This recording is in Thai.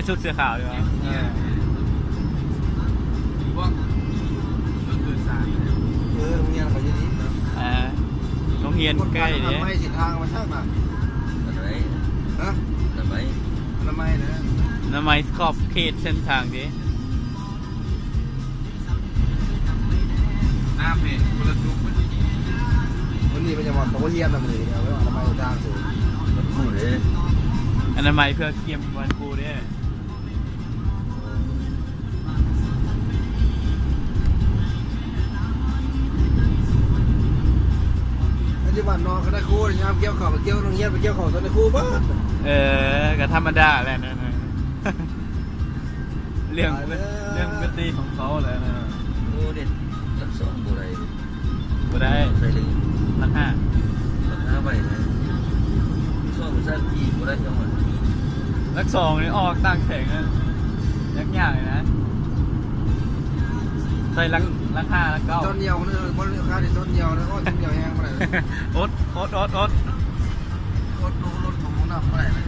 ชุดเสื้อขาวอยู่มั้งว่าก็คือสารโรงเรียนเขาอย่างนี้โรงเรียนใกล้เนี่ย ทำไมสิทางมาช่างมาอะไรฮะทำไมนะทำไมขอบเขตเส้นทางดิ น้ำเนี่ยคนละทุกวันนี้มันจะมาเขาเฮียนทำเลยเอาไว้ทำไมทางสูง มันพูดเลย อนามัยเพื่อเกี่ยมวันครูเนี่ยปัจจุบันนอนก็ได้ครูยามเกี่ยวข่าวไปเกี่ยวโรงเรียนไปเกี่ยวข่าวตอนได้ครูบ้าก็ธรรมดาแหละนะเรื่องปกติของเขาแหละนะ โอ้เด็ดสักสองบุไร บ่ได้ ใส่ลิงราคาไปนะสองสักทีบุไรจังหวัดลักสองนี่ออกต่างแข่งนะยากเลยนะใส่ราคาแล้วก็ต้นเดียวนี่บนราคาที่ต้นเดียวนะก็ต้นเดียวแห้งไปเลยอดรถของน้ำไปเลย